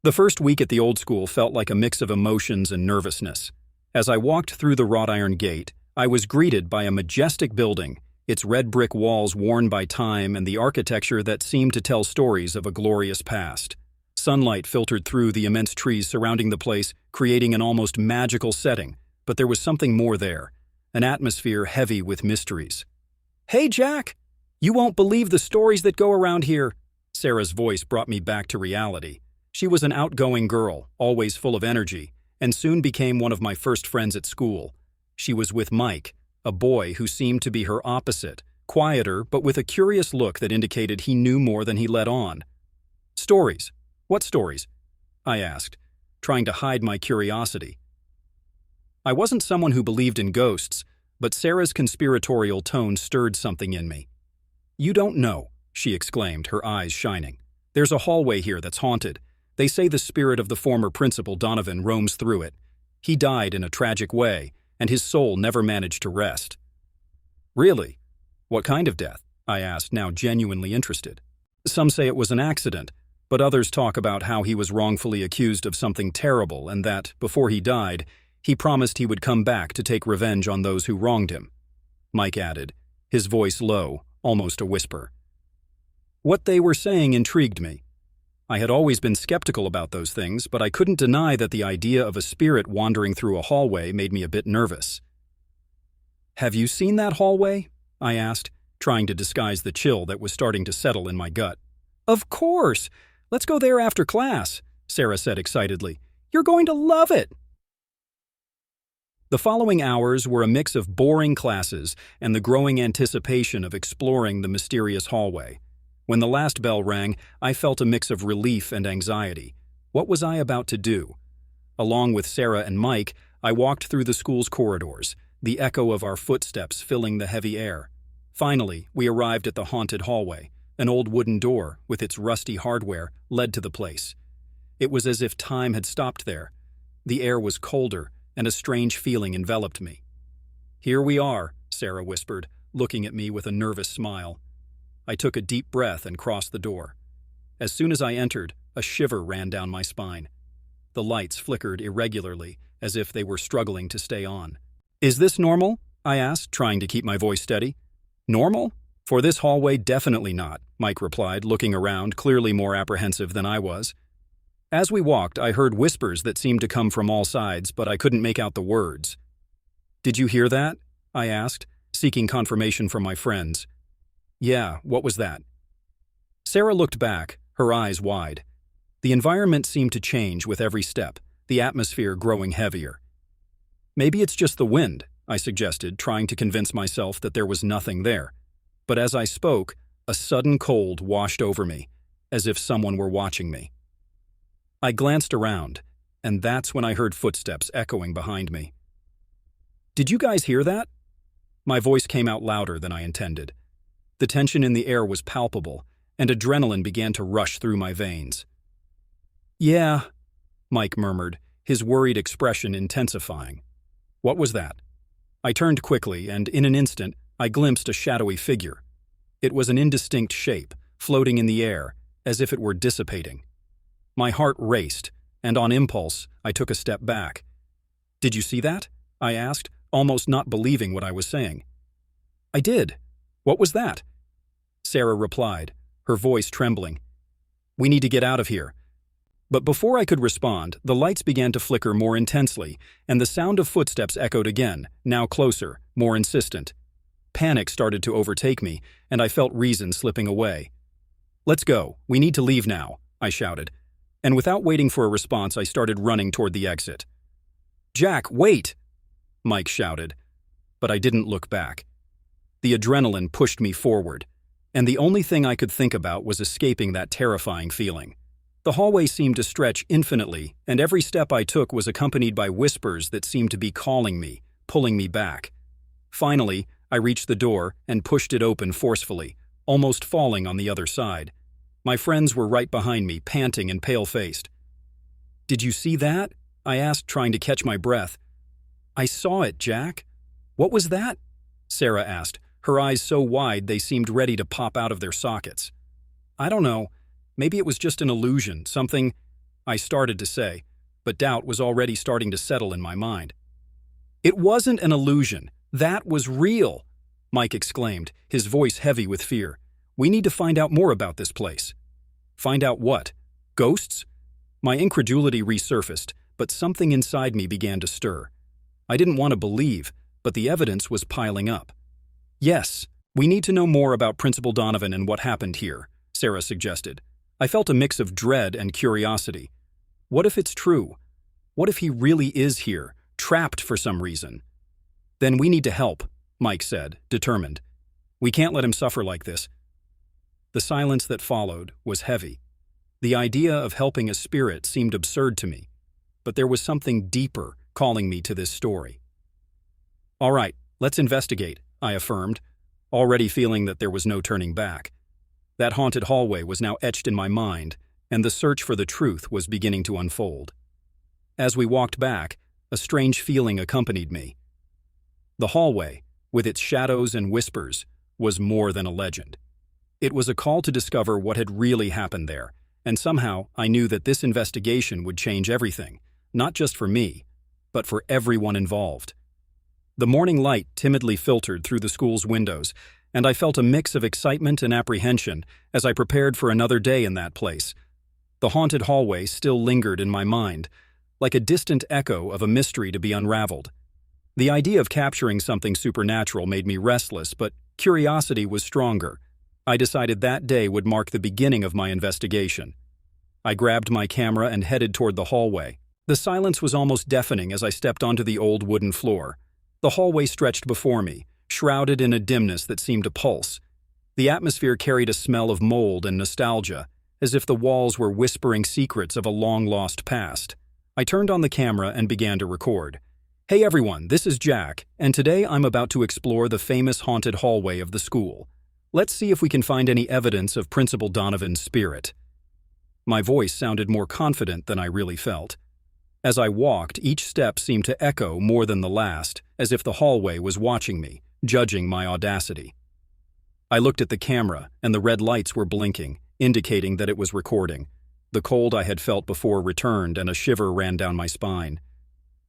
The first week at the old school felt like a mix of emotions and nervousness. As I walked through the wrought iron gate, I was greeted by a majestic building, its red brick walls worn by time and the architecture that seemed to tell stories of a glorious past. Sunlight filtered through the immense trees surrounding the place, creating an almost magical setting, but there was something more there, an atmosphere heavy with mysteries. "Hey, Jack! You won't believe the stories that go around here." Sarah's voice brought me back to reality. She was an outgoing girl, always full of energy, and soon became one of my first friends at school. She was with Mike, a boy who seemed to be her opposite, quieter but with a curious look that indicated he knew more than he let on. "Stories? What stories?" I asked, trying to hide my curiosity. I wasn't someone who believed in ghosts, but Sarah's conspiratorial tone stirred something in me. "You don't know," she exclaimed, her eyes shining. "There's a hallway here that's haunted. They say the spirit of the former principal, Donovan, roams through it. He died in a tragic way, and his soul never managed to rest." "Really? What kind of death?" I asked, now genuinely interested. "Some say it was an accident, but others talk about how he was wrongfully accused of something terrible and that, before he died, he promised he would come back to take revenge on those who wronged him," Mike added, his voice low, almost a whisper. What they were saying intrigued me. I had always been skeptical about those things, but I couldn't deny that the idea of a spirit wandering through a hallway made me a bit nervous. "Have you seen that hallway?" I asked, trying to disguise the chill that was starting to settle in my gut. "Of course! Let's go there after class," Sarah said excitedly. "You're going to love it!" The following hours were a mix of boring classes and the growing anticipation of exploring the mysterious hallway. When the last bell rang, I felt a mix of relief and anxiety. What was I about to do? Along with Sarah and Mike, I walked through the school's corridors, the echo of our footsteps filling the heavy air. Finally, we arrived at the haunted hallway. An old wooden door, with its rusty hardware, led to the place. It was as if time had stopped there. The air was colder, and a strange feeling enveloped me. "Here we are," Sarah whispered, looking at me with a nervous smile. I took a deep breath and crossed the door. As soon as I entered, a shiver ran down my spine. The lights flickered irregularly, as if they were struggling to stay on. "Is this normal?" I asked, trying to keep my voice steady. "Normal? For this hallway, definitely not," Mike replied, looking around, clearly more apprehensive than I was. As we walked, I heard whispers that seemed to come from all sides, but I couldn't make out the words. "Did you hear that?" I asked, seeking confirmation from my friends. "Yeah, what was that?" Sarah looked back, her eyes wide. The environment seemed to change with every step, the atmosphere growing heavier. "Maybe it's just the wind," I suggested, trying to convince myself that there was nothing there. But as I spoke, a sudden cold washed over me, as if someone were watching me. I glanced around, and that's when I heard footsteps echoing behind me. "Did you guys hear that?" My voice came out louder than I intended. The tension in the air was palpable, and adrenaline began to rush through my veins. "Yeah," Mike murmured, his worried expression intensifying. "What was that?" I turned quickly, and in an instant, I glimpsed a shadowy figure. It was an indistinct shape, floating in the air, as if it were dissipating. My heart raced, and on impulse, I took a step back. "Did you see that?" I asked, almost not believing what I was saying. "I did. What was that?" Sarah replied, her voice trembling. "We need to get out of here." But before I could respond, the lights began to flicker more intensely, and the sound of footsteps echoed again, now closer, more insistent. Panic started to overtake me, and I felt reason slipping away. "Let's go. We need to leave now," I shouted. And without waiting for a response, I started running toward the exit. "Jack, wait!" Mike shouted, but I didn't look back. The adrenaline pushed me forward, and the only thing I could think about was escaping that terrifying feeling. The hallway seemed to stretch infinitely, and every step I took was accompanied by whispers that seemed to be calling me, pulling me back. Finally, I reached the door and pushed it open forcefully, almost falling on the other side. My friends were right behind me, panting and pale-faced. "Did you see that?" I asked, trying to catch my breath. "I saw it, Jack." "What was that?" Sarah asked, her eyes so wide they seemed ready to pop out of their sockets. "I don't know. Maybe it was just an illusion, something..." I started to say, but doubt was already starting to settle in my mind. It wasn't an illusion. That was real, Mike exclaimed, his voice heavy with fear. We need to find out more about this place. Find out what? Ghosts? My incredulity resurfaced, but something inside me began to stir. I didn't want to believe, but the evidence was piling up. Yes, we need to know more about Principal Donovan and what happened here, Sarah suggested. I felt a mix of dread and curiosity. What if it's true? What if he really is here, trapped for some reason? Then we need to help, Mike said, determined. We can't let him suffer like this. The silence that followed was heavy. The idea of helping a spirit seemed absurd to me, but there was something deeper calling me to this story. All right, let's investigate, I affirmed, already feeling that there was no turning back. That haunted hallway was now etched in my mind, and the search for the truth was beginning to unfold. As we walked back, a strange feeling accompanied me. The hallway, with its shadows and whispers, was more than a legend. It was a call to discover what had really happened there, and somehow I knew that this investigation would change everything, not just for me, but for everyone involved. The morning light timidly filtered through the school's windows, and I felt a mix of excitement and apprehension as I prepared for another day in that place. The haunted hallway still lingered in my mind, like a distant echo of a mystery to be unraveled. The idea of capturing something supernatural made me restless, but curiosity was stronger. I decided that day would mark the beginning of my investigation. I grabbed my camera and headed toward the hallway. The silence was almost deafening as I stepped onto the old wooden floor. The hallway stretched before me, shrouded in a dimness that seemed to pulse. The atmosphere carried a smell of mold and nostalgia, as if the walls were whispering secrets of a long-lost past. I turned on the camera and began to record. Hey everyone, this is Jack, and today I'm about to explore the famous haunted hallway of the school. Let's see if we can find any evidence of Principal Donovan's spirit. My voice sounded more confident than I really felt. As I walked, each step seemed to echo more than the last, as if the hallway was watching me, judging my audacity. I looked at the camera, and the red lights were blinking, indicating that it was recording. The cold I had felt before returned, and a shiver ran down my spine.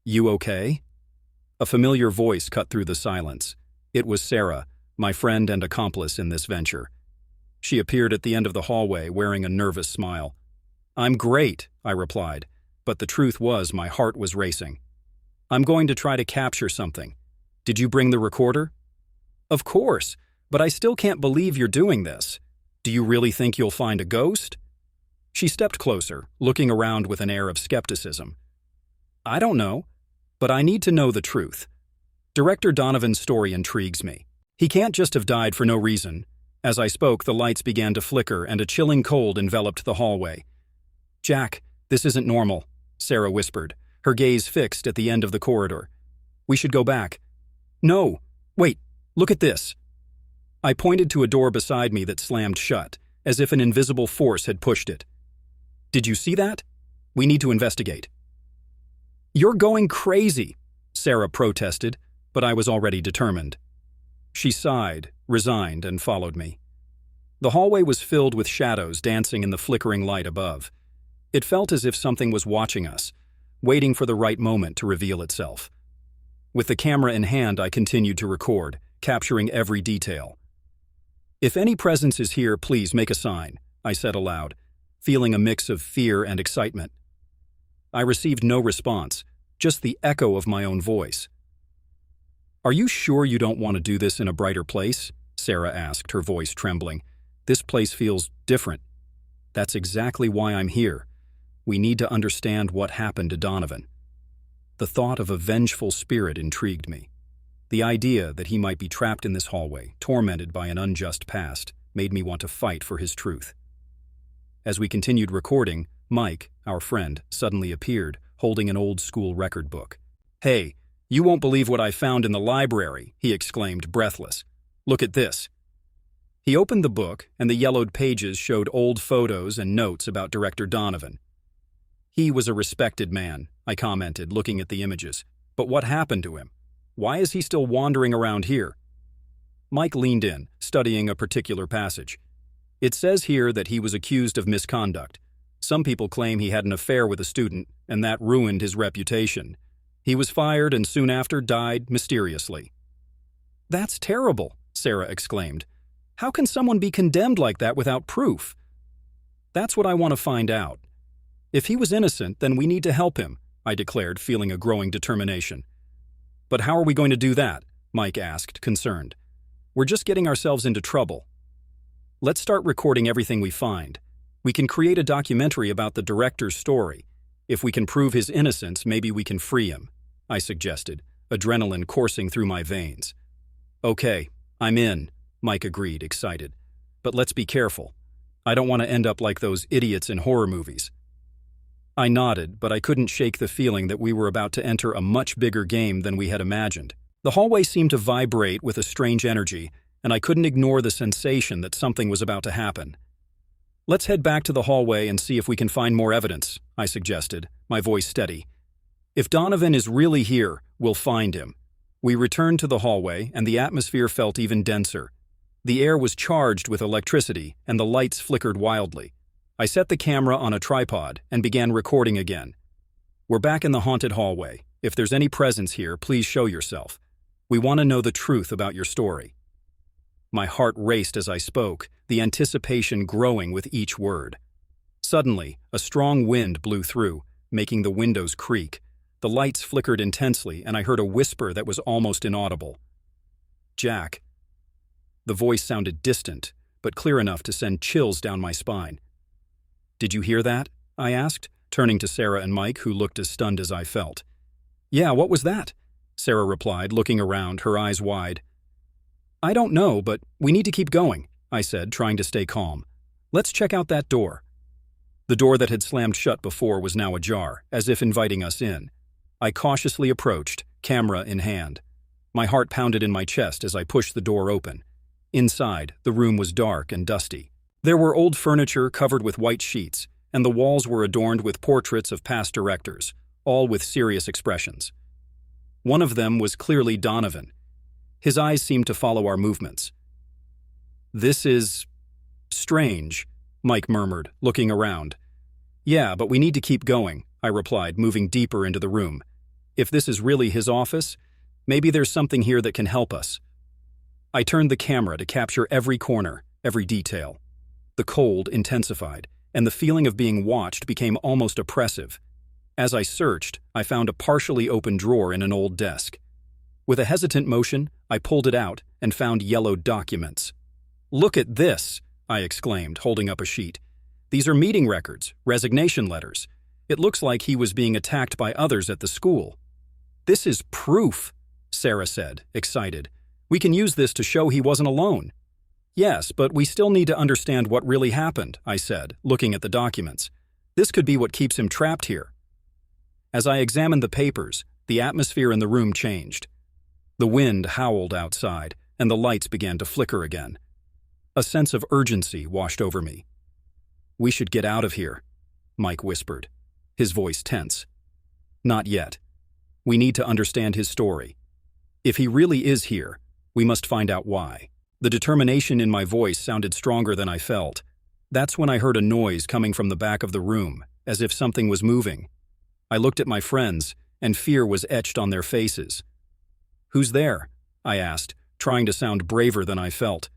You okay? A familiar voice cut through the silence. It was Sarah, my friend and accomplice in this venture. She appeared at the end of the hallway, wearing a nervous smile. I'm great, I replied, but the truth was my heart was racing. I'm going to try to capture something. Did you bring the recorder? Of course, but I still can't believe you're doing this. Do you really think you'll find a ghost? She stepped closer, looking around with an air of skepticism. I don't know, but I need to know the truth. Director Donovan's story intrigues me. He can't just have died for no reason. As I spoke, the lights began to flicker and a chilling cold enveloped the hallway. Jack, this isn't normal, Sarah whispered, her gaze fixed at the end of the corridor. We should go back. No, wait, look at this. I pointed to a door beside me that slammed shut, as if an invisible force had pushed it. Did you see that? We need to investigate. You're going crazy, Sarah protested, but I was already determined. She sighed, resigned, and followed me. The hallway was filled with shadows dancing in the flickering light above. It felt as if something was watching us, waiting for the right moment to reveal itself. With the camera in hand, I continued to record, capturing every detail. If any presence is here, please make a sign, I said aloud, feeling a mix of fear and excitement. I received no response, just the echo of my own voice. Are you sure you don't want to do this in a brighter place? Sarah asked, her voice trembling. This place feels different. That's exactly why I'm here. We need to understand what happened to Donovan. The thought of a vengeful spirit intrigued me. The idea that he might be trapped in this hallway, tormented by an unjust past, made me want to fight for his truth. As we continued recording, Mike, our friend, suddenly appeared, holding an old school record book. Hey, you won't believe what I found in the library, he exclaimed, breathless. Look at this. He opened the book, and the yellowed pages showed old photos and notes about Director Donovan. He was a respected man, I commented, looking at the images. But what happened to him? Why is he still wandering around here? Mike leaned in, studying a particular passage. It says here that he was accused of misconduct. Some people claim he had an affair with a student, and that ruined his reputation. He was fired and soon after died mysteriously. "That's terrible," Sarah exclaimed. "How can someone be condemned like that without proof?" "That's what I want to find out. If he was innocent, then we need to help him," I declared, feeling a growing determination. "But how are we going to do that?" Mike asked, concerned. "We're just getting ourselves into trouble. Let's start recording everything we find. We can create a documentary about the director's story. If we can prove his innocence, maybe we can free him," I suggested, adrenaline coursing through my veins. "Okay, I'm in," Mike agreed, excited. "But let's be careful. I don't want to end up like those idiots in horror movies." I nodded, but I couldn't shake the feeling that we were about to enter a much bigger game than we had imagined. The hallway seemed to vibrate with a strange energy, and I couldn't ignore the sensation that something was about to happen. "Let's head back to the hallway and see if we can find more evidence," I suggested, my voice steady. "If Donovan is really here, we'll find him." We returned to the hallway, and the atmosphere felt even denser. The air was charged with electricity, and the lights flickered wildly. I set the camera on a tripod and began recording again. "We're back in the haunted hallway. If there's any presence here, please show yourself. We want to know the truth about your story." My heart raced as I spoke, the anticipation growing with each word. Suddenly, a strong wind blew through, making the windows creak. The lights flickered intensely, and I heard a whisper that was almost inaudible. "Jack." The voice sounded distant, but clear enough to send chills down my spine. "Did you hear that?" I asked, turning to Sarah and Mike, who looked as stunned as I felt. "Yeah, what was that?" Sarah replied, looking around, her eyes wide. "I don't know, but we need to keep going," I said, trying to stay calm. "Let's check out that door." The door that had slammed shut before was now ajar, as if inviting us in. I cautiously approached, camera in hand. My heart pounded in my chest as I pushed the door open. Inside, the room was dark and dusty. There were old furniture covered with white sheets, and the walls were adorned with portraits of past directors, all with serious expressions. One of them was clearly Donovan. His eyes seemed to follow our movements. "This is strange," Mike murmured, looking around. "Yeah, but we need to keep going," I replied, moving deeper into the room. "If this is really his office, maybe there's something here that can help us." I turned the camera to capture every corner, every detail. The cold intensified, and the feeling of being watched became almost oppressive. As I searched, I found a partially open drawer in an old desk. With a hesitant motion, I pulled it out and found yellowed documents. "Look at this," I exclaimed, holding up a sheet. "These are meeting records, resignation letters. It looks like he was being attacked by others at the school." "This is proof," Sarah said, excited. "We can use this to show he wasn't alone." "Yes, but we still need to understand what really happened," I said, looking at the documents. "This could be what keeps him trapped here." As I examined the papers, the atmosphere in the room changed. The wind howled outside, and the lights began to flicker again. A sense of urgency washed over me. "We should get out of here," Mike whispered, his voice tense. "Not yet. We need to understand his story. If he really is here, we must find out why." The determination in my voice sounded stronger than I felt. That's when I heard a noise coming from the back of the room, as if something was moving. I looked at my friends, and fear was etched on their faces. "Who's there?" I asked, trying to sound braver than I felt.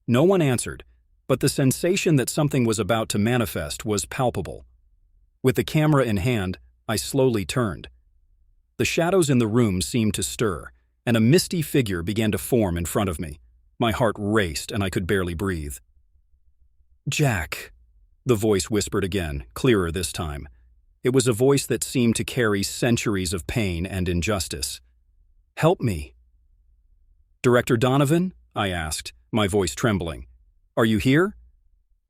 No one answered, but the sensation that something was about to manifest was palpable. With the camera in hand, I slowly turned. The shadows in the room seemed to stir, and a misty figure began to form in front of me. My heart raced, and I could barely breathe. "Jack," the voice whispered again, clearer this time. It was a voice that seemed to carry centuries of pain and injustice. "Help me." "Director Donovan?" I asked, my voice trembling. "Are you here?"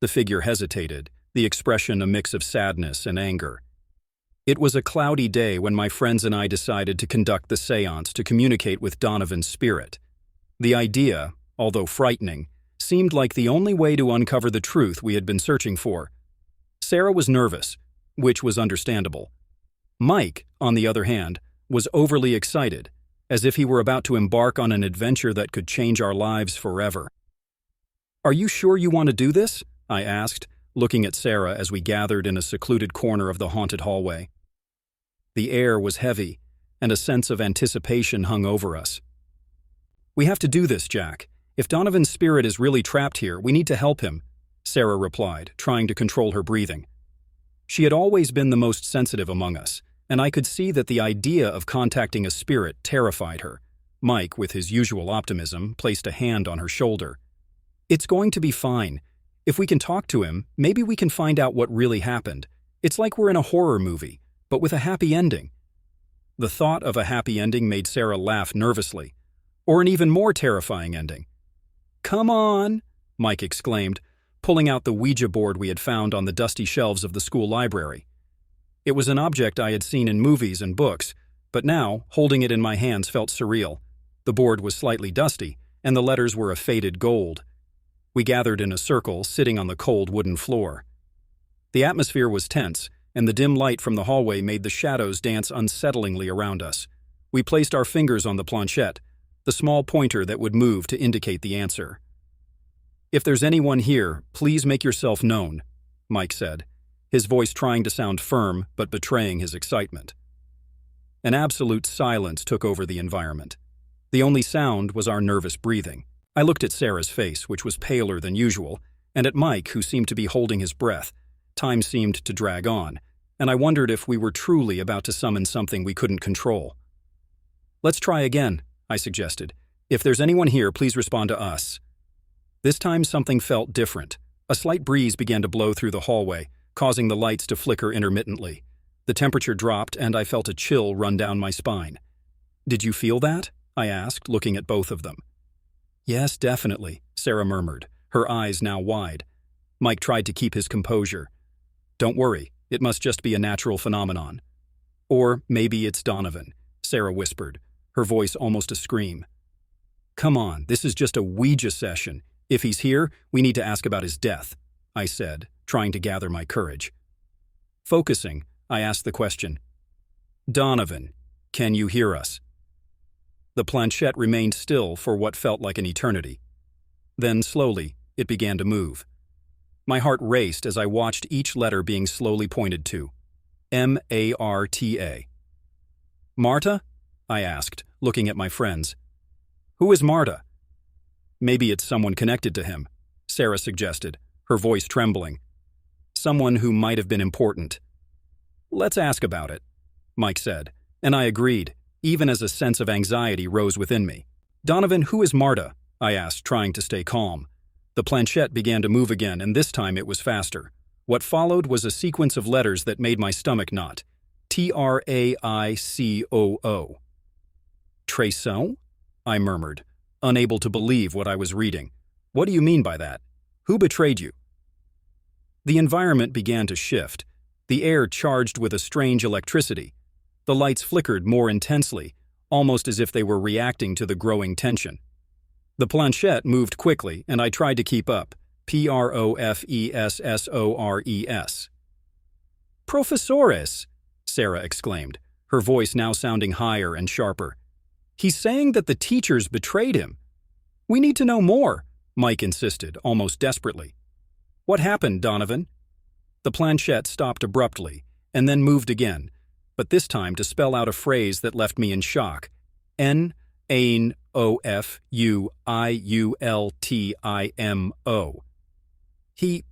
The figure hesitated, the expression a mix of sadness and anger. It was a cloudy day when my friends and I decided to conduct the séance to communicate with Donovan's spirit. The idea, although frightening, seemed like the only way to uncover the truth we had been searching for. Sarah was nervous, which was understandable. Mike, on the other hand, was overly excited, as if he were about to embark on an adventure that could change our lives forever. "Are you sure you want to do this?" I asked, looking at Sarah as we gathered in a secluded corner of the haunted hallway. The air was heavy, and a sense of anticipation hung over us. "We have to do this, Jack. If Donovan's spirit is really trapped here, we need to help him," Sarah replied, trying to control her breathing. She had always been the most sensitive among us, and I could see that the idea of contacting a spirit terrified her. Mike, with his usual optimism, placed a hand on her shoulder. "It's going to be fine. If we can talk to him, maybe we can find out what really happened. It's like we're in a horror movie, but with a happy ending." The thought of a happy ending made Sarah laugh nervously. Or an even more terrifying ending. "Come on," Mike exclaimed, pulling out the Ouija board we had found on the dusty shelves of the school library. It was an object I had seen in movies and books, but now, holding it in my hands felt surreal. The board was slightly dusty, and the letters were a faded gold. We gathered in a circle, sitting on the cold wooden floor. The atmosphere was tense, and the dim light from the hallway made the shadows dance unsettlingly around us. We placed our fingers on the planchette, the small pointer that would move to indicate the answer. "If there's anyone here, please make yourself known," Mike said, his voice trying to sound firm but betraying his excitement. An absolute silence took over the environment. The only sound was our nervous breathing. I looked at Sarah's face, which was paler than usual, and at Mike, who seemed to be holding his breath. Time seemed to drag on, and I wondered if we were truly about to summon something we couldn't control. "Let's try again," I suggested. "If there's anyone here, please respond to us." This time something felt different. A slight breeze began to blow through the hallway, causing the lights to flicker intermittently. The temperature dropped, and I felt a chill run down my spine. "Did you feel that?" I asked, looking at both of them. "Yes, definitely," Sarah murmured, her eyes now wide. Mike tried to keep his composure. "Don't worry, it must just be a natural phenomenon." "Or maybe it's Donovan," Sarah whispered, her voice almost a scream. "Come on, this is just a Ouija session. If he's here, we need to ask about his death," I said, trying to gather my courage. Focusing, I asked the question, "Donovan, can you hear us?" The planchette remained still for what felt like an eternity. Then, slowly, it began to move. My heart raced as I watched each letter being slowly pointed to. M-A-R-T-A. "Marta?" I asked, looking at my friends. "Who is Marta?" "Maybe it's someone connected to him," Sarah suggested, her voice trembling. "Someone who might have been important." "Let's ask about it," Mike said, and I agreed, even as a sense of anxiety rose within me. "Donovan, who is Marta?" I asked, trying to stay calm. The planchette began to move again, and this time it was faster. What followed was a sequence of letters that made my stomach knot. T-R-A-I-C-O-O. "Trayson?" I murmured, unable to believe what I was reading. "What do you mean by that? Who betrayed you?" The environment began to shift, the air charged with a strange electricity. The lights flickered more intensely, almost as if they were reacting to the growing tension. The planchette moved quickly, and I tried to keep up. Professores. "Professores!" Sarah exclaimed, her voice now sounding higher and sharper. "He's saying that the teachers betrayed him." "We need to know more," Mike insisted, almost desperately. "What happened, Donovan?" The planchette stopped abruptly, and then moved again, but this time to spell out a phrase that left me in shock. N-A-N-O-F-U-I-U-L-T-I-M-O. He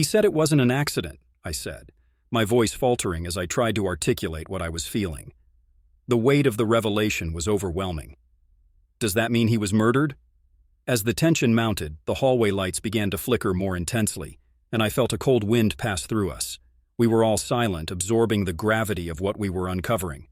said it wasn't an accident," I said, my voice faltering as I tried to articulate what I was feeling. The weight of the revelation was overwhelming. "Does that mean he was murdered?" As the tension mounted, the hallway lights began to flicker more intensely, and I felt a cold wind pass through us. We were all silent, absorbing the gravity of what we were uncovering.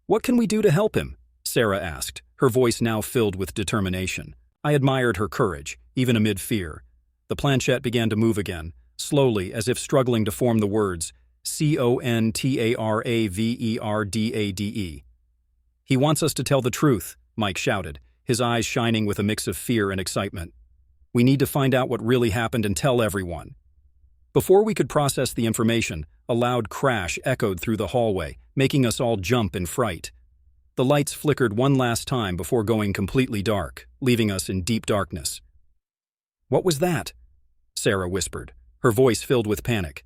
"What can we do to help him?" Sarah asked, her voice now filled with determination. I admired her courage, even amid fear. The planchette began to move again, slowly, as if struggling to form the words, C-O-N-T-A-R-A-V-E-R-D-A-D-E. "He wants us to tell the truth," Mike shouted, his eyes shining with a mix of fear and excitement. "We need to find out what really happened and tell everyone." Before we could process the information, a loud crash echoed through the hallway, making us all jump in fright. The lights flickered one last time before going completely dark, leaving us in deep darkness. "What was that?" Sarah whispered, her voice filled with panic.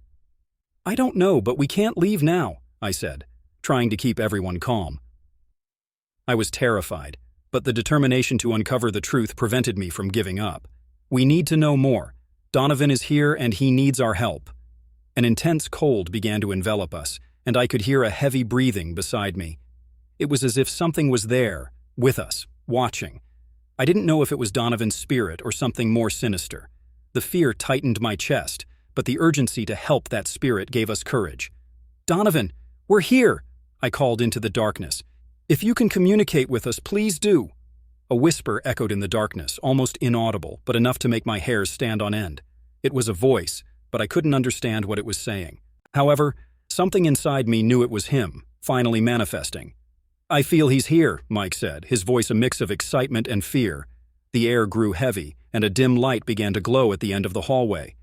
"I don't know, but we can't leave now," I said, trying to keep everyone calm. I was terrified, but the determination to uncover the truth prevented me from giving up. "We need to know more. Donovan is here and he needs our help." An intense cold began to envelop us, and I could hear a heavy breathing beside me. It was as if something was there, with us, watching. I didn't know if it was Donovan's spirit or something more sinister. The fear tightened my chest, but the urgency to help that spirit gave us courage. "Donovan, we're here," I called into the darkness. "If you can communicate with us, please do." A whisper echoed in the darkness, almost inaudible, but enough to make my hairs stand on end. It was a voice, but I couldn't understand what it was saying. However, something inside me knew it was him, finally manifesting. "I feel he's here," Mike said, his voice a mix of excitement and fear. The air grew heavy, and a dim light began to glow at the end of the hallway.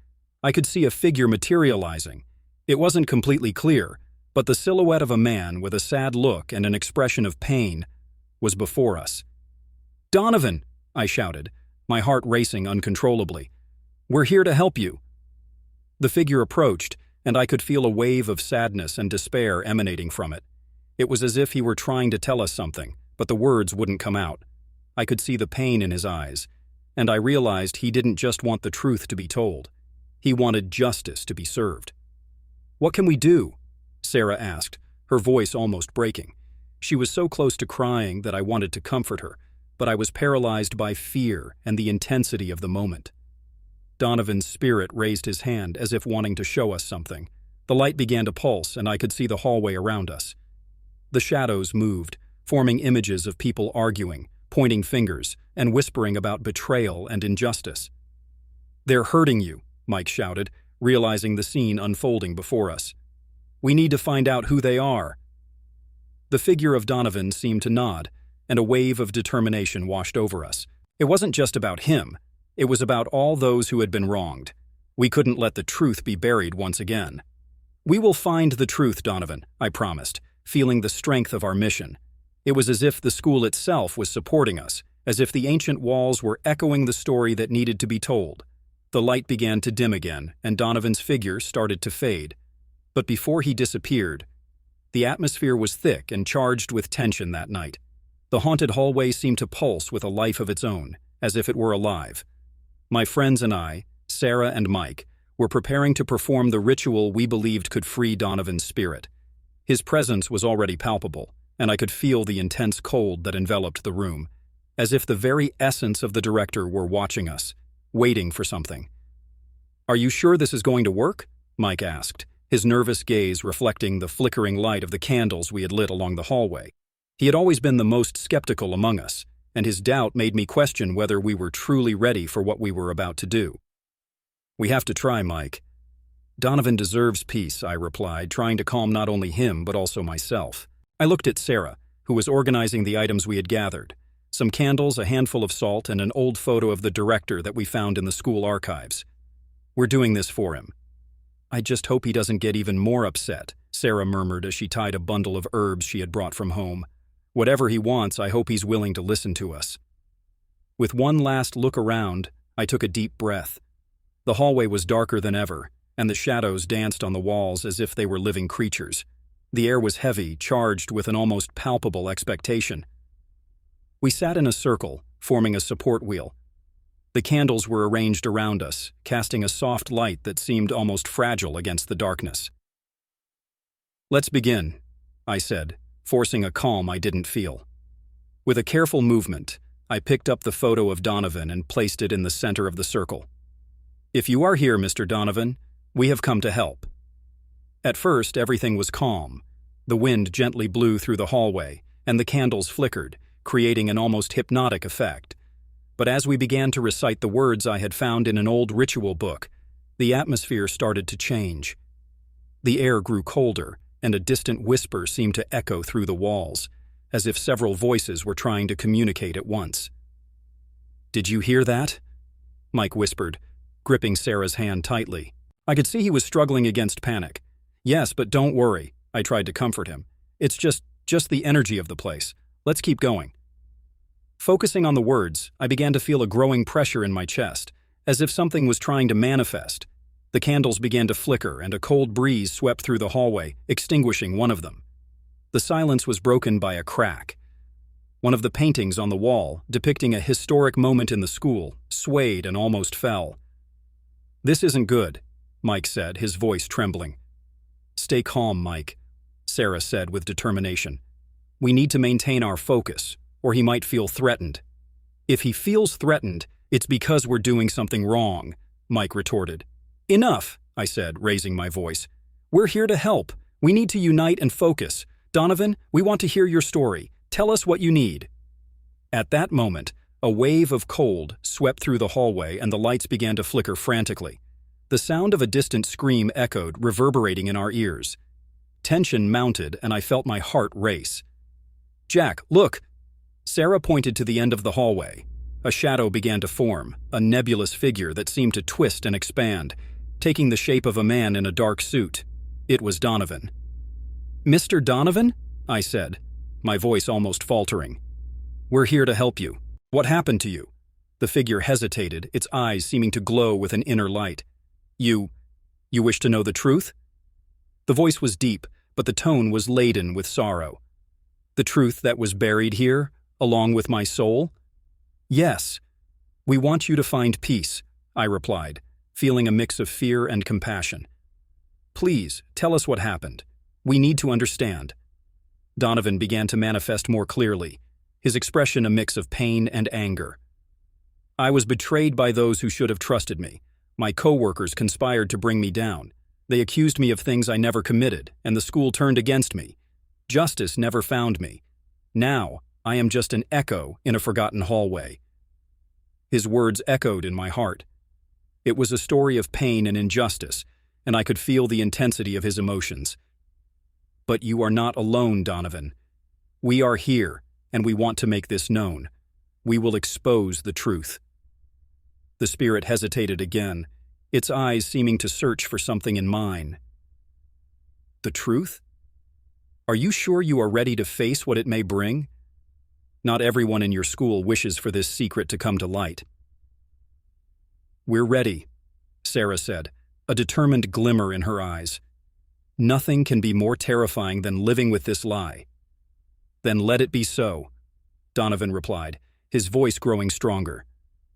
I could see a figure materializing. It wasn't completely clear, but the silhouette of a man with a sad look and an expression of pain was before us. "Donovan!" I shouted, my heart racing uncontrollably. "We're here to help you." The figure approached, and I could feel a wave of sadness and despair emanating from it. It was as if he were trying to tell us something, but the words wouldn't come out. I could see the pain in his eyes, and I realized he didn't just want the truth to be told. He wanted justice to be served. "What can we do?" Sarah asked, her voice almost breaking. She was so close to crying that I wanted to comfort her, but I was paralyzed by fear and the intensity of the moment. Donovan's spirit raised his hand as if wanting to show us something. The light began to pulse, and I could see the hallway around us. The shadows moved, forming images of people arguing, pointing fingers, and whispering about betrayal and injustice. "They're hurting you," Mike shouted, realizing the scene unfolding before us. "We need to find out who they are." The figure of Donovan seemed to nod, and a wave of determination washed over us. It wasn't just about him. It was about all those who had been wronged. We couldn't let the truth be buried once again. "We will find the truth, Donovan," I promised, feeling the strength of our mission. It was as if the school itself was supporting us, as if the ancient walls were echoing the story that needed to be told. The light began to dim again, and Donovan's figure started to fade. But before he disappeared, the atmosphere was thick and charged with tension that night. The haunted hallway seemed to pulse with a life of its own, as if it were alive. My friends and I, Sarah and Mike, were preparing to perform the ritual we believed could free Donovan's spirit. His presence was already palpable, and I could feel the intense cold that enveloped the room, as if the very essence of the director were watching us, waiting for something. "Are you sure this is going to work?" Mike asked, his nervous gaze reflecting the flickering light of the candles we had lit along the hallway. He had always been the most skeptical among us, and his doubt made me question whether we were truly ready for what we were about to do. "We have to try, Mike." "Donovan deserves peace," I replied, trying to calm not only him but also myself. I looked at Sarah, who was organizing the items we had gathered. Some candles, a handful of salt, and an old photo of the director that we found in the school archives. "We're doing this for him." "I just hope he doesn't get even more upset," Sarah murmured as she tied a bundle of herbs she had brought from home. "Whatever he wants, I hope he's willing to listen to us." With one last look around, I took a deep breath. The hallway was darker than ever, and the shadows danced on the walls as if they were living creatures. The air was heavy, charged with an almost palpable expectation. We sat in a circle, forming a support wheel. The candles were arranged around us, casting a soft light that seemed almost fragile against the darkness. "Let's begin," I said, forcing a calm I didn't feel. With a careful movement, I picked up the photo of Donovan and placed it in the center of the circle. "If you are here, Mr. Donovan, we have come to help." At first, everything was calm. The wind gently blew through the hallway, and the candles flickered, creating an almost hypnotic effect. But as we began to recite the words I had found in an old ritual book, the atmosphere started to change. The air grew colder, and a distant whisper seemed to echo through the walls, as if several voices were trying to communicate at once. "Did you hear that?" Mike whispered, gripping Sarah's hand tightly. I could see he was struggling against panic. "Yes, but don't worry," I tried to comfort him. "It's just the energy of the place. Let's keep going." Focusing on the words, I began to feel a growing pressure in my chest, as if something was trying to manifest. The candles began to flicker, and a cold breeze swept through the hallway, extinguishing one of them. The silence was broken by a crack. One of the paintings on the wall, depicting a historic moment in the school, swayed and almost fell. "This isn't good," Mike said, his voice trembling. "Stay calm, Mike," Sarah said with determination. "We need to maintain our focus, or he might feel threatened." "If he feels threatened, it's because we're doing something wrong," Mike retorted. "Enough," I said, raising my voice. "We're here to help. We need to unite and focus. Donovan, we want to hear your story. Tell us what you need." At that moment, a wave of cold swept through the hallway and the lights began to flicker frantically. The sound of a distant scream echoed, reverberating in our ears. Tension mounted, and I felt my heart race. "Jack, look!" Sarah pointed to the end of the hallway. A shadow began to form, a nebulous figure that seemed to twist and expand, taking the shape of a man in a dark suit. It was Donovan. "Mr. Donovan?" I said, my voice almost faltering. "We're here to help you. What happened to you?" The figure hesitated, its eyes seeming to glow with an inner light. You wish to know the truth?" The voice was deep, but the tone was laden with sorrow. "The truth that was buried here, along with my soul?" "Yes. We want you to find peace," I replied, feeling a mix of fear and compassion. "Please, tell us what happened. We need to understand." Donovan began to manifest more clearly, his expression a mix of pain and anger. "I was betrayed by those who should have trusted me. My co-workers conspired to bring me down. They accused me of things I never committed, and the school turned against me. Justice never found me. Now, I am just an echo in a forgotten hallway." His words echoed in my heart. It was a story of pain and injustice, and I could feel the intensity of his emotions. "But you are not alone, Donovan. We are here, and we want to make this known. We will expose the truth." The spirit hesitated again, its eyes seeming to search for something in mine. "The truth? Are you sure you are ready to face what it may bring? Not everyone in your school wishes for this secret to come to light." "We're ready," Sarah said, a determined glimmer in her eyes. "Nothing can be more terrifying than living with this lie." "Then let it be so," Donovan replied, his voice growing stronger.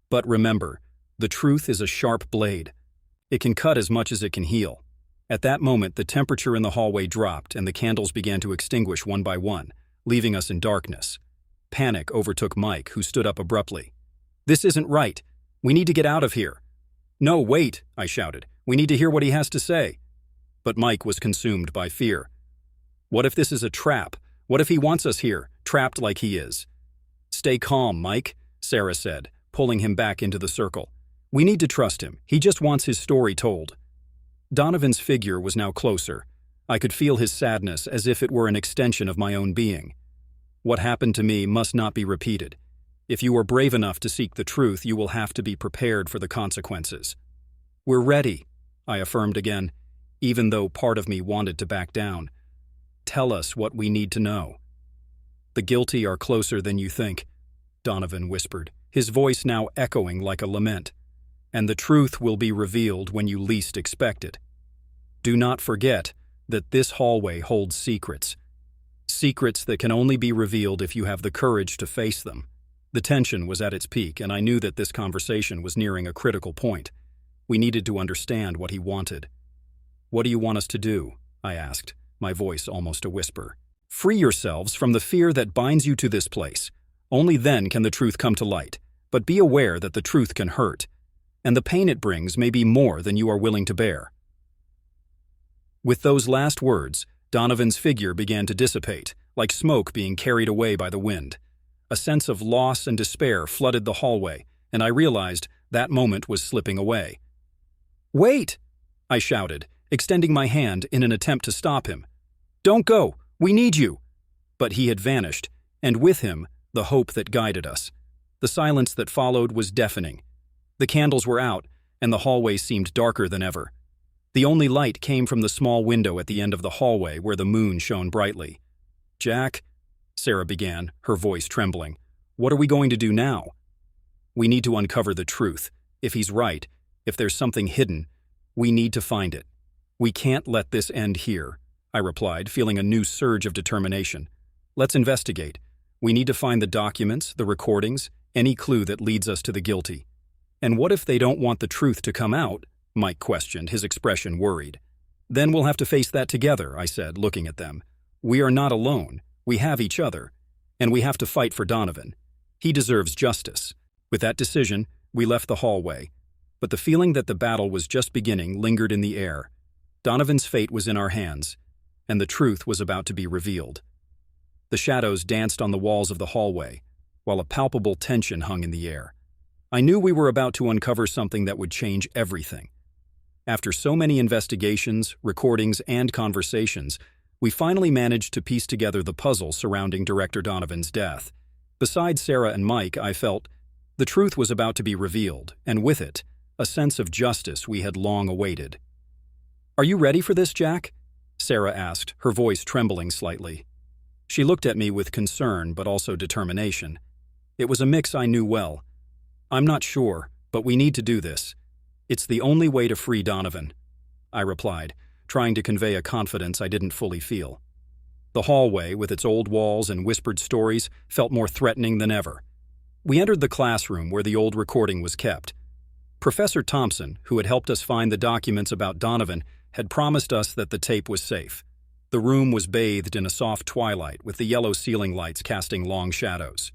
"But remember, the truth is a sharp blade. It can cut as much as it can heal." At that moment, the temperature in the hallway dropped and the candles began to extinguish one by one, leaving us in darkness. Panic overtook Mike, who stood up abruptly. "This isn't right. We need to get out of here." "No, wait," I shouted. "We need to hear what he has to say." But Mike was consumed by fear. "What if this is a trap? What if he wants us here, trapped like he is?" "Stay calm, Mike," Sarah said, pulling him back into the circle. "We need to trust him. He just wants his story told." Donovan's figure was now closer. I could feel his sadness as if it were an extension of my own being. "What happened to me must not be repeated. If you are brave enough to seek the truth, you will have to be prepared for the consequences." "We're ready," I affirmed again, even though part of me wanted to back down. "Tell us what we need to know." "The guilty are closer than you think," Donovan whispered, his voice now echoing like a lament. "And the truth will be revealed when you least expect it. Do not forget that this hallway holds secrets. Secrets that can only be revealed if you have the courage to face them." The tension was at its peak, and I knew that this conversation was nearing a critical point. We needed to understand what he wanted. "What do you want us to do?" I asked, my voice almost a whisper. "Free yourselves from the fear that binds you to this place. Only then can the truth come to light. But be aware that the truth can hurt, and the pain it brings may be more than you are willing to bear." With those last words, Donovan's figure began to dissipate, like smoke being carried away by the wind. A sense of loss and despair flooded the hallway, and I realized that moment was slipping away. "Wait!" I shouted, extending my hand in an attempt to stop him. "Don't go! We need you!" But he had vanished, and with him, the hope that guided us. The silence that followed was deafening. The candles were out, and the hallway seemed darker than ever. The only light came from the small window at the end of the hallway where the moon shone brightly. "Jack," Sarah began, her voice trembling, "what are we going to do now?" "We need to uncover the truth. If he's right, if there's something hidden, We need to find it. We can't let this end here, I replied, feeling a new surge of determination. Let's investigate. We need to find the documents, the recordings, any clue that leads us to the guilty. And what if they don't want the truth to come out? Mike questioned, his expression worried. Then we'll have to face that together, I said, looking at them. We are not alone. We have each other. And we have to fight for Donovan. He deserves justice. With that decision, we left the hallway. But the feeling that the battle was just beginning lingered in the air. Donovan's fate was in our hands, and the truth was about to be revealed. The shadows danced on the walls of the hallway, while a palpable tension hung in the air. I knew we were about to uncover something that would change everything. After so many investigations, recordings, and conversations, we finally managed to piece together the puzzle surrounding Director Donovan's death. Besides Sarah and Mike, I felt the truth was about to be revealed, and with it, a sense of justice we had long awaited. "Are you ready for this, Jack?" Sarah asked, her voice trembling slightly. She looked at me with concern but also determination. It was a mix I knew well. "I'm not sure, but we need to do this. It's the only way to free Donovan," I replied, trying to convey a confidence I didn't fully feel. The hallway, with its old walls and whispered stories, felt more threatening than ever. We entered the classroom where the old recording was kept. Professor Thompson, who had helped us find the documents about Donovan, had promised us that the tape was safe. The room was bathed in a soft twilight, with the yellow ceiling lights casting long shadows.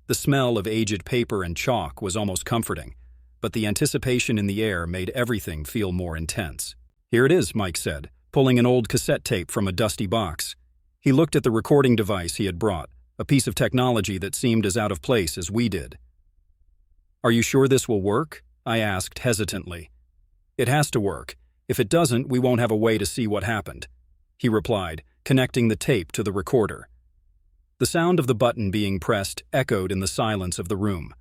The smell of aged paper and chalk was almost comforting, but the anticipation in the air made everything feel more intense. "Here it is," Mike said, pulling an old cassette tape from a dusty box. He looked at the recording device he had brought, a piece of technology that seemed as out of place as we did. "Are you sure this will work?" I asked hesitantly. "It has to work. If it doesn't, we won't have a way to see what happened," he replied, connecting the tape to the recorder. The sound of the button being pressed echoed in the silence of the room.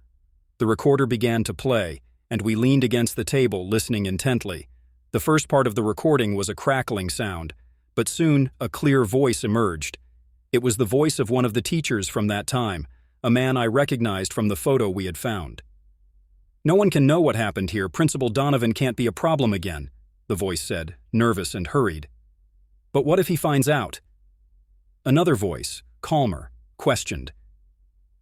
The recorder began to play, and we leaned against the table listening intently. The first part of the recording was a crackling sound, but soon a clear voice emerged. It was the voice of one of the teachers from that time, a man I recognized from the photo we had found. "No one can know what happened here. Principal Donovan can't be a problem again," the voice said, nervous and hurried. "But what if he finds out?" Another voice, calmer, questioned.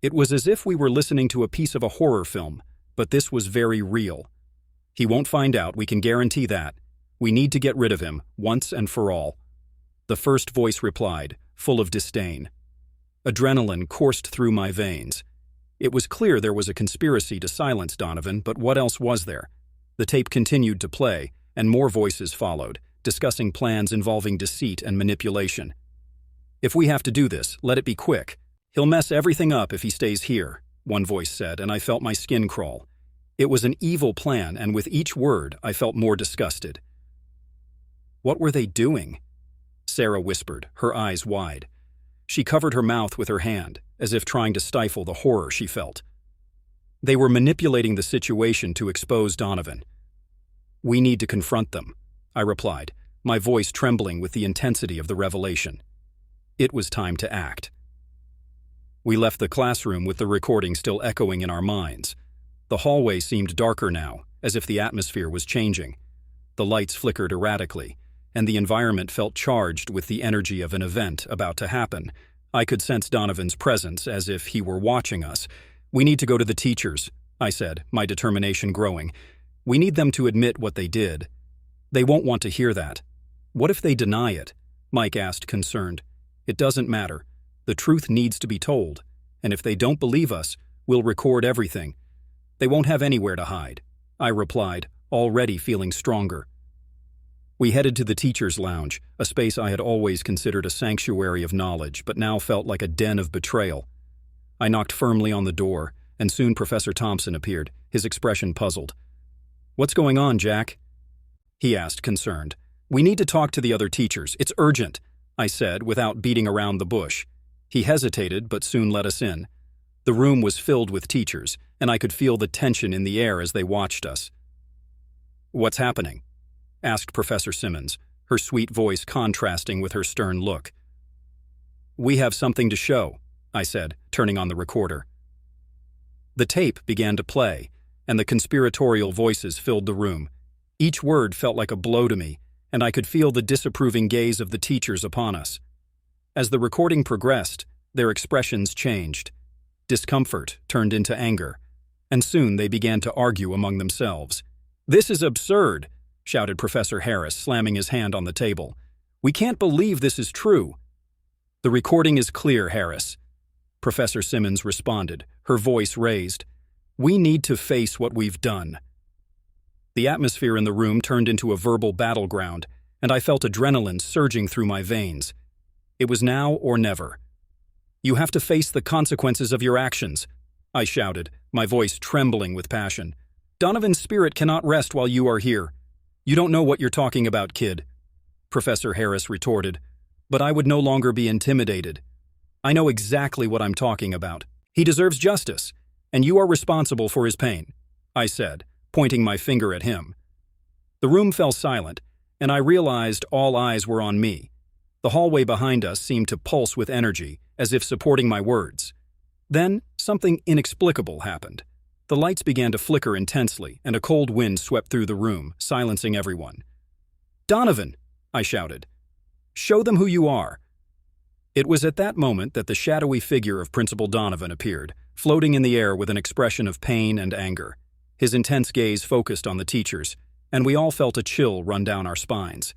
It was as if we were listening to a piece of a horror film, but this was very real. "He won't find out, we can guarantee that. We need to get rid of him, once and for all," the first voice replied, full of disdain. Adrenaline coursed through my veins. It was clear there was a conspiracy to silence Donovan, but what else was there? The tape continued to play, and more voices followed, discussing plans involving deceit and manipulation. "If we have to do this, let it be quick. He'll mess everything up if he stays here," one voice said, and I felt my skin crawl. It was an evil plan, and with each word, I felt more disgusted. "What were they doing?" Sarah whispered, her eyes wide. She covered her mouth with her hand, as if trying to stifle the horror she felt. "They were manipulating the situation to expose Donovan." "We need to confront them," I replied, my voice trembling with the intensity of the revelation. It was time to act. We left the classroom with the recording still echoing in our minds. The hallway seemed darker now, as if the atmosphere was changing. The lights flickered erratically, and the environment felt charged with the energy of an event about to happen. I could sense Donovan's presence, as if he were watching us. "We need to go to the teachers," I said, my determination growing. "We need them to admit what they did." "They won't want to hear that." "What if they deny it?" Mike asked, concerned. "It doesn't matter. The truth needs to be told, and if they don't believe us, we'll record everything. They won't have anywhere to hide," I replied, already feeling stronger. We headed to the teacher's lounge, a space I had always considered a sanctuary of knowledge, but now felt like a den of betrayal. I knocked firmly on the door, and soon Professor Thompson appeared, his expression puzzled. "What's going on, Jack?" he asked, concerned. "We need to talk to the other teachers. It's urgent," I said, without beating around the bush. He hesitated, but soon let us in. The room was filled with teachers, and I could feel the tension in the air as they watched us. "What's happening?" asked Professor Simmons, her sweet voice contrasting with her stern look. "We have something to show," I said, turning on the recorder. The tape began to play, and the conspiratorial voices filled the room. Each word felt like a blow to me, and I could feel the disapproving gaze of the teachers upon us. As the recording progressed, their expressions changed. Discomfort turned into anger, and soon they began to argue among themselves. "This is absurd," shouted Professor Harris, slamming his hand on the table. "We can't believe this is true." "The recording is clear, Harris," Professor Simmons responded, her voice raised. "We need to face what we've done." The atmosphere in the room turned into a verbal battleground, and I felt adrenaline surging through my veins. It was now or never. "You have to face the consequences of your actions," I shouted, my voice trembling with passion. "Donovan's spirit cannot rest while you are here." "You don't know what you're talking about, kid," Professor Harris retorted, but I would no longer be intimidated. "I know exactly what I'm talking about. He deserves justice, and you are responsible for his pain," I said, pointing my finger at him. The room fell silent, and I realized all eyes were on me. The hallway behind us seemed to pulse with energy, as if supporting my words. Then, something inexplicable happened. The lights began to flicker intensely, and a cold wind swept through the room, silencing everyone. "Donovan!" I shouted. "Show them who you are." It was at that moment that the shadowy figure of Principal Donovan appeared, floating in the air with an expression of pain and anger. His intense gaze focused on the teachers, and we all felt a chill run down our spines.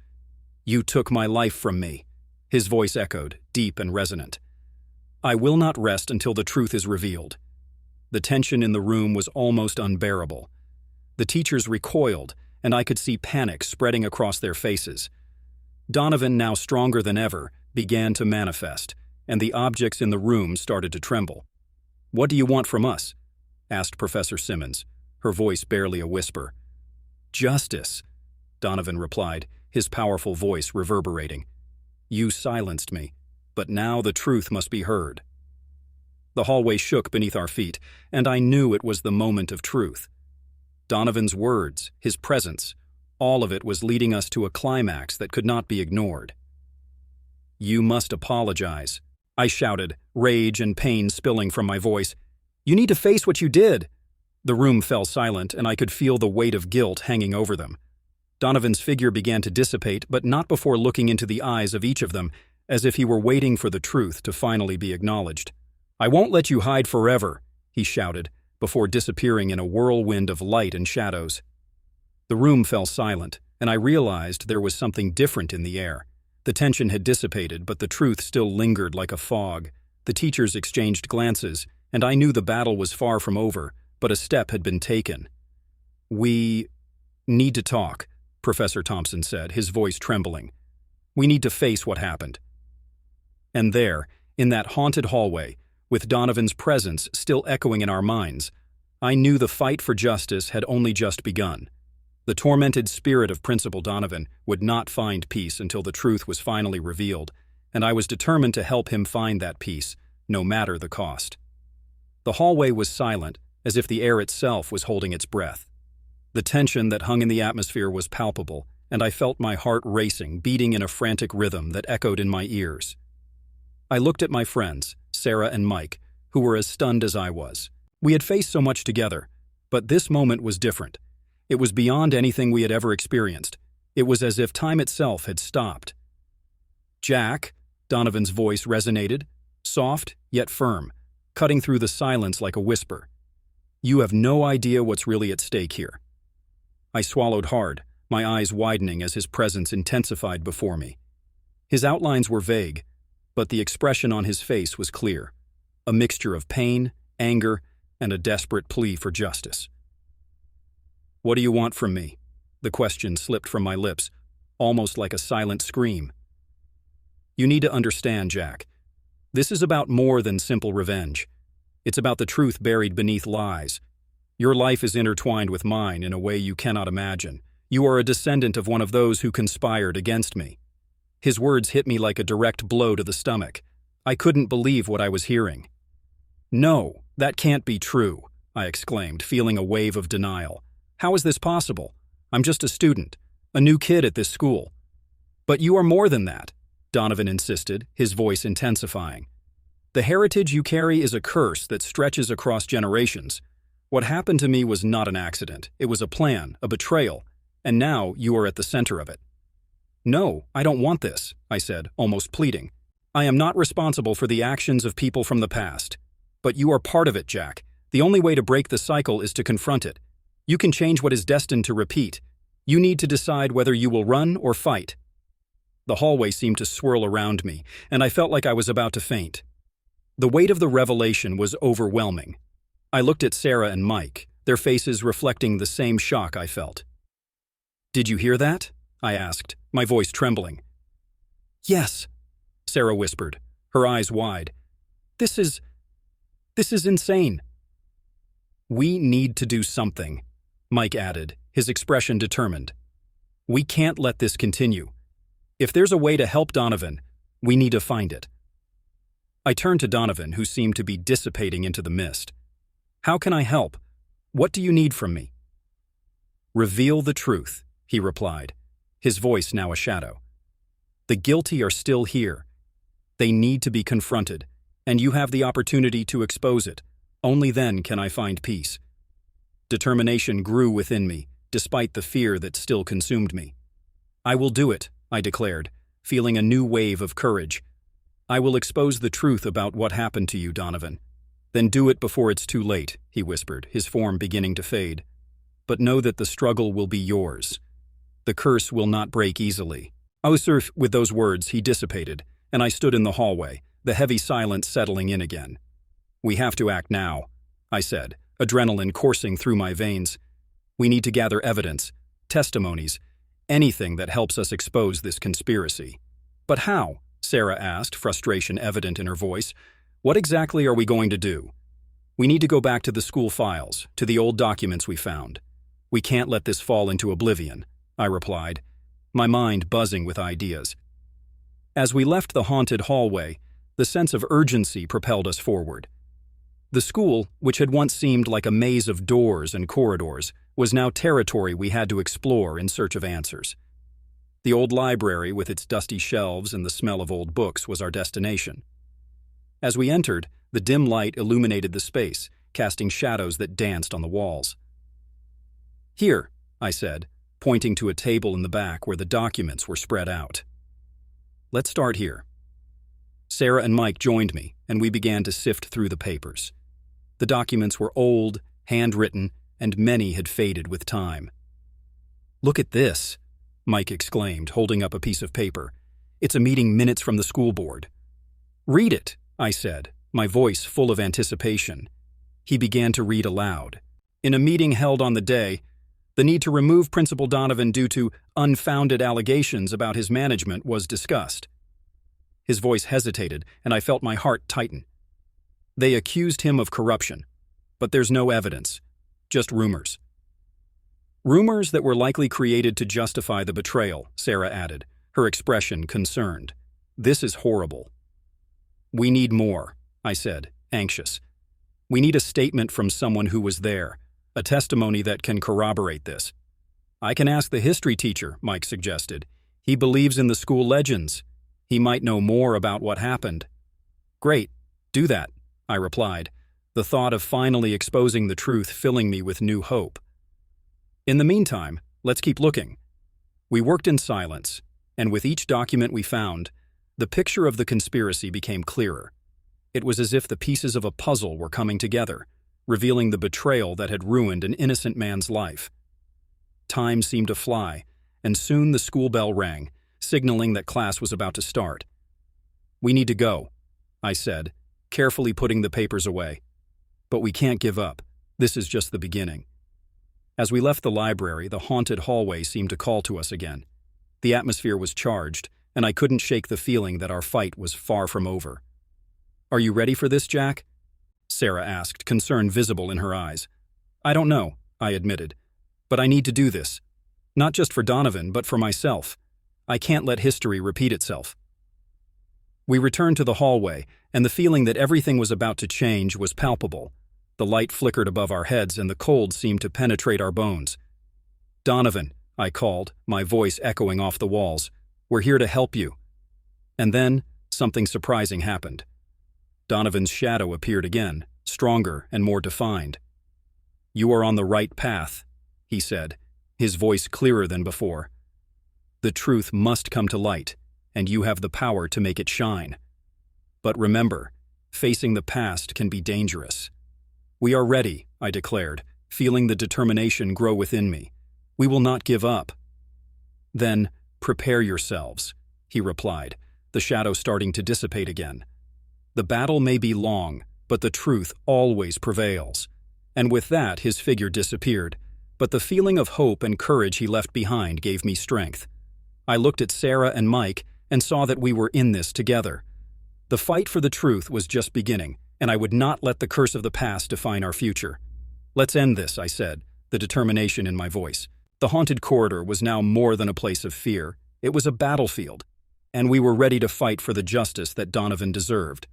"You took my life from me," his voice echoed, deep and resonant. "I will not rest until the truth is revealed." The tension in the room was almost unbearable. The teachers recoiled, and I could see panic spreading across their faces. Donovan, now stronger than ever, began to manifest, and the objects in the room started to tremble. "What do you want from us?" asked Professor Simmons, her voice barely a whisper. "Justice," Donovan replied, his powerful voice reverberating. "You silenced me, but now the truth must be heard." The hallway shook beneath our feet, and I knew it was the moment of truth. Donovan's words, his presence, all of it was leading us to a climax that could not be ignored. "You must apologize," I shouted, rage and pain spilling from my voice. "You need to face what you did." The room fell silent, and I could feel the weight of guilt hanging over them. Donovan's figure began to dissipate, but not before looking into the eyes of each of them, as if he were waiting for the truth to finally be acknowledged. "I won't let you hide forever," he shouted, before disappearing in a whirlwind of light and shadows. The room fell silent, and I realized there was something different in the air. The tension had dissipated, but the truth still lingered like a fog. The teachers exchanged glances, and I knew the battle was far from over, but a step had been taken. "We need to talk," Professor Thompson said, his voice trembling. "We need to face what happened." And there, in that haunted hallway, with Donovan's presence still echoing in our minds, I knew the fight for justice had only just begun. The tormented spirit of Principal Donovan would not find peace until the truth was finally revealed, and I was determined to help him find that peace, no matter the cost. The hallway was silent, as if the air itself was holding its breath. The tension that hung in the atmosphere was palpable, and I felt my heart racing, beating in a frantic rhythm that echoed in my ears. I looked at my friends, Sarah and Mike, who were as stunned as I was. We had faced so much together, but this moment was different. It was beyond anything we had ever experienced. It was as if time itself had stopped. "Jack," Donovan's voice resonated, soft yet firm, cutting through the silence like a whisper. "You have no idea what's really at stake here." I swallowed hard, my eyes widening as his presence intensified before me. His outlines were vague, but the expression on his face was clear, a mixture of pain, anger, and a desperate plea for justice. "What do you want from me?" The question slipped from my lips, almost like a silent scream. "You need to understand, Jack. This is about more than simple revenge. It's about the truth buried beneath lies. Your life is intertwined with mine in a way you cannot imagine. You are a descendant of one of those who conspired against me." His words hit me like a direct blow to the stomach. I couldn't believe what I was hearing. "No, that can't be true," I exclaimed, feeling a wave of denial. "How is this possible? I'm just a student, a new kid at this school." "But you are more than that," Donovan insisted, his voice intensifying. "The heritage you carry is a curse that stretches across generations. What happened to me was not an accident. It was a plan, a betrayal, and now you are at the center of it. No, I don't want this, I said, almost pleading. I am not responsible for the actions of people from the past. But you are part of it, Jack. The only way to break the cycle is to confront it. You can change what is destined to repeat. You need to decide whether you will run or fight. The hallway seemed to swirl around me, and I felt like I was about to faint. The weight of the revelation was overwhelming. I looked at Sarah and Mike, their faces reflecting the same shock I felt. "Did you hear that?" I asked, my voice trembling. "Yes," Sarah whispered, her eyes wide. This is insane." "We need to do something," Mike added, his expression determined. "We can't let this continue. If there's a way to help Donovan, we need to find it." I turned to Donovan, who seemed to be dissipating into the mist. "How can I help? What do you need from me?" "Reveal the truth," he replied, his voice now a shadow. "The guilty are still here. They need to be confronted, and you have the opportunity to expose it. Only then can I find peace." Determination grew within me, despite the fear that still consumed me. "I will do it," I declared, feeling a new wave of courage. "I will expose the truth about what happened to you, Donovan." "Then do it before it's too late," he whispered, his form beginning to fade. "But know that the struggle will be yours. The curse will not break easily." With those words, he dissipated, and I stood in the hallway, the heavy silence settling in again. "We have to act now," I said, adrenaline coursing through my veins. "We need to gather evidence, testimonies, anything that helps us expose this conspiracy." "But how?" Sarah asked, frustration evident in her voice. "What exactly are we going to do?" "We need to go back to the school files, to the old documents we found. We can't let this fall into oblivion," I replied, my mind buzzing with ideas. As we left the haunted hallway, the sense of urgency propelled us forward. The school, which had once seemed like a maze of doors and corridors, was now territory we had to explore in search of answers. The old library, with its dusty shelves and the smell of old books, was our destination. As we entered, the dim light illuminated the space, casting shadows that danced on the walls. "Here," I said, pointing to a table in the back where the documents were spread out. "Let's start here." Sarah and Mike joined me, and we began to sift through the papers. The documents were old, handwritten, and many had faded with time. "Look at this," Mike exclaimed, holding up a piece of paper. "It's a meeting minutes from the school board." "Read it," I said, my voice full of anticipation. He began to read aloud. "In a meeting held on the day, the need to remove Principal Donovan due to unfounded allegations about his management was discussed." His voice hesitated, and I felt my heart tighten. "They accused him of corruption, but there's no evidence, just rumors." "Rumors that were likely created to justify the betrayal," Sarah added, her expression concerned. "This is horrible." "We need more," I said, anxious. "We need a statement from someone who was there, a testimony that can corroborate this." "I can ask the history teacher," Mike suggested. "He believes in the school legends. He might know more about what happened." "Great, do that," I replied, the thought of finally exposing the truth filling me with new hope. "In the meantime, let's keep looking." We worked in silence, and with each document we found, the picture of the conspiracy became clearer. It was as if the pieces of a puzzle were coming together, revealing the betrayal that had ruined an innocent man's life. Time seemed to fly, and soon the school bell rang, signaling that class was about to start. "We need to go," I said, carefully putting the papers away. "But we can't give up. This is just the beginning." As we left the library, the haunted hallway seemed to call to us again. The atmosphere was charged, and I couldn't shake the feeling that our fight was far from over. "Are you ready for this, Jack?" Sarah asked, concern visible in her eyes. "I don't know," I admitted, "but I need to do this. Not just for Donovan, but for myself. I can't let history repeat itself." We returned to the hallway, and the feeling that everything was about to change was palpable. The light flickered above our heads, and the cold seemed to penetrate our bones. "Donovan," I called, my voice echoing off the walls, "we're here to help you." And then, something surprising happened. Donovan's shadow appeared again, stronger and more defined. "You are on the right path," he said, his voice clearer than before. The truth must come to light, and you have the power to make it shine. But remember, facing the past can be dangerous. We are ready, I declared, feeling the determination grow within me. We will not give up. Then, prepare yourselves, he replied, the shadow starting to dissipate again. The battle may be long, but the truth always prevails. And with that, his figure disappeared, but the feeling of hope and courage he left behind gave me strength. I looked at Sarah and Mike and saw that we were in this together. The fight for the truth was just beginning, and I would not let the curse of the past define our future. Let's end this, I said, the determination in my voice. The haunted corridor was now more than a place of fear. It was a battlefield, and we were ready to fight for the justice that Donovan deserved.